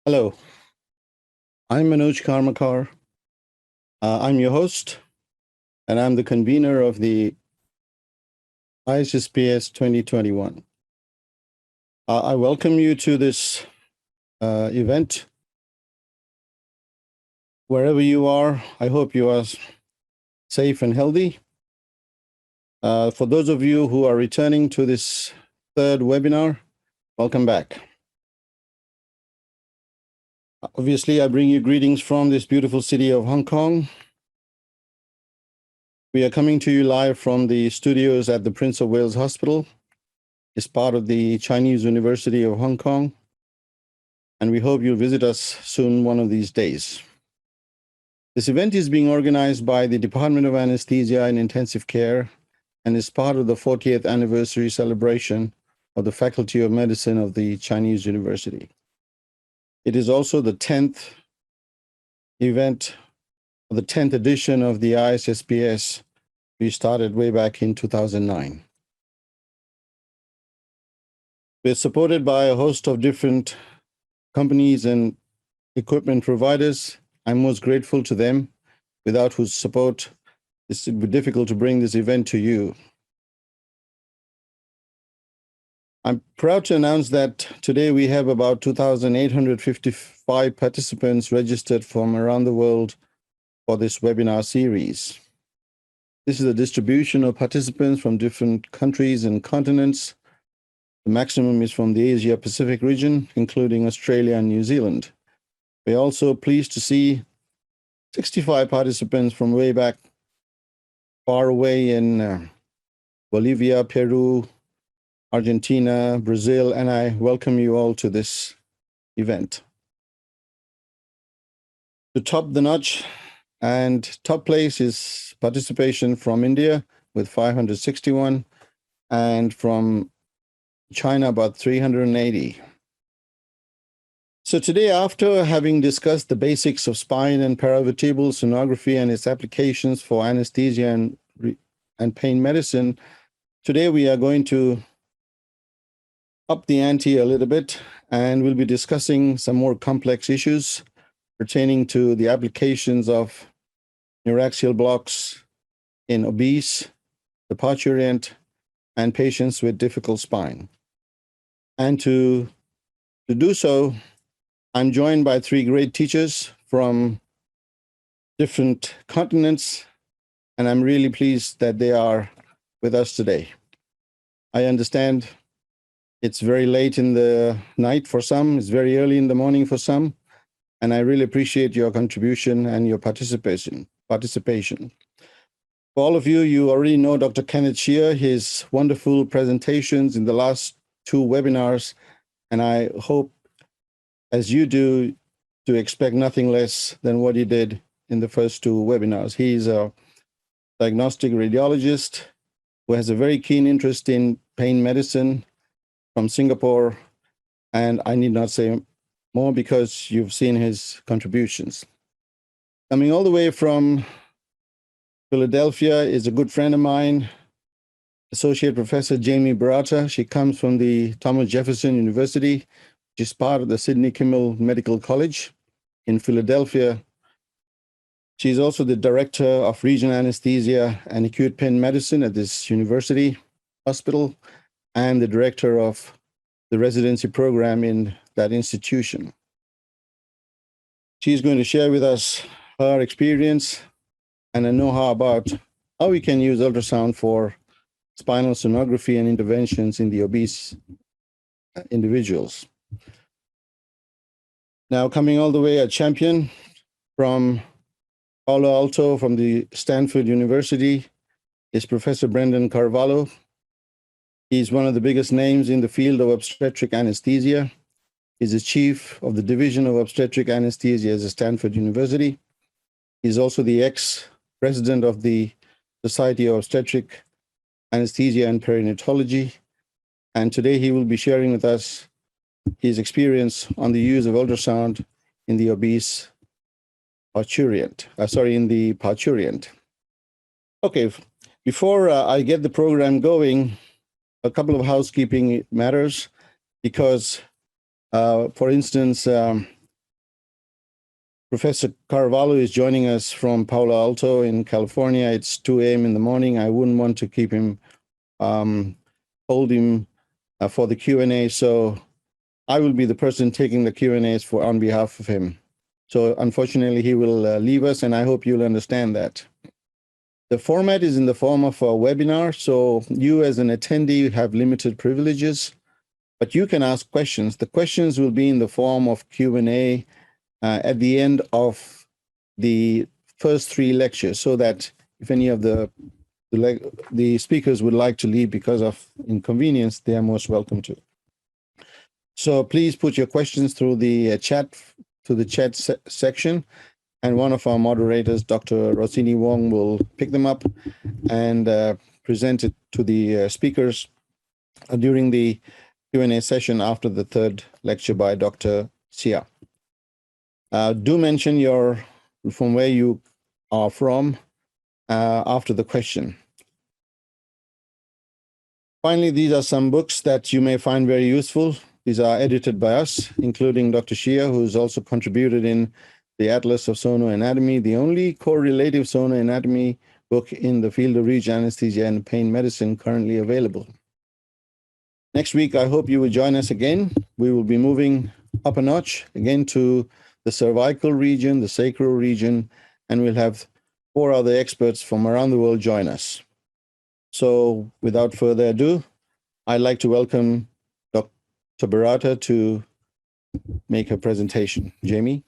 Hello, I'm Manoj Karmakar. I'm your host, and I'm the convener of the issps 2021. I welcome you to this event. Wherever you are, I hope you are safe and healthy. For those of you who are returning to this third webinar, welcome back. Obviously, I bring you greetings from this beautiful city of Hong Kong. We are coming to you live from the studios at the Prince of Wales Hospital. It's part of the Chinese University of Hong Kong, and we hope you'll visit us soon one of these days. This event is being organized by the Department of Anesthesia and Intensive Care and is part of the 40th anniversary celebration of the Faculty of Medicine of the Chinese University. It is also the 10th event, the 10th edition of the issps we started way back in 2009. We're supported by a host of different companies and equipment providers. I'm most grateful to them, without whose support it would be difficult to bring this event to you. I'm proud to announce that today we have about 2,855 participants registered from around the world for this webinar series. This is a distribution of participants from different countries and continents. The maximum is from the Asia Pacific region, including Australia and New Zealand. We're also pleased to see 65 participants from way back far away in Bolivia, Peru, Argentina, Brazil, and I welcome you all to this event. To top the notch and top place is participation from India with 561 and from China about 380. So today, after having discussed the basics of spine and paravertebral sonography and its applications for anesthesia and pain medicine, today we are going to up the ante a little bit, and we'll be discussing some more complex issues pertaining to the applications of neuraxial blocks in obese, the parturient, and patients with difficult spine. And to do so, I'm joined by three great teachers from different continents, and I'm really pleased that they are with us today. I understand it's very late in the night for some, it's very early in the morning for some, and I really appreciate your contribution and your participation. For all of you, you already know Dr. Kenneth Shear, his wonderful presentations in the last two webinars, and I hope, as you do, to expect nothing less than what he did in the first two webinars. He's a diagnostic radiologist who has a very keen interest in pain medicine from Singapore, and I need not say more because you've seen his contributions. Coming all the way from Philadelphia is a good friend of mine, Associate Professor Jamie Barata. She comes from the Thomas Jefferson University, which is part of the Sidney Kimmel Medical College in Philadelphia. She's also the Director of Regional Anesthesia and Acute Pain Medicine at this university hospital, and the Director of the residency program in that institution. She's going to share with us her experience and a know-how about how we can use ultrasound for spinal sonography and interventions in the obese individuals. Now, coming all the way, a champion from Palo Alto, from the Stanford University, is Professor Brendan Carvalho. He's one of the biggest names in the field of obstetric anesthesia. He's the chief of the Division of Obstetric Anesthesia at Stanford University. He's also the ex-president of the Society of Obstetric Anesthesia and Perinatology. And today he will be sharing with us his experience on the use of ultrasound in the obese parturient, in the parturient. Okay, before I get the program going, a couple of housekeeping matters, because, for instance, Professor Carvalho is joining us from Palo Alto in California. It's 2 a.m. in the morning. I wouldn't want to keep him, hold him for the Q&A. So I will be the person taking the Q&As on behalf of him. So unfortunately, he will leave us, and I hope you'll understand that. The format is in the form of a webinar, so you as an attendee have limited privileges, but you can ask questions. The questions will be in the form of Q&A at the end of the first 3 lectures, so that if any of the speakers would like to leave because of inconvenience, they are most welcome to. So please put your questions through the chat section, and one of our moderators, Dr. Rossini Wong, will pick them up and present it to the speakers during the Q&A session after the 3rd lecture by Dr. Sia. Do mention from where you are from after the question. Finally, these are some books that you may find very useful. These are edited by us, including Dr. Shia, who's also contributed in the Atlas of Sono Anatomy, the only correlative sono anatomy book in the field of regional anesthesia and pain medicine currently available. Next week, I hope you will join us again. We will be moving up a notch again to the cervical region, the sacral region, and we'll have 4 other experts from around the world join us. So without further ado, I'd like to welcome Dr. Barata to make her presentation. Jamie?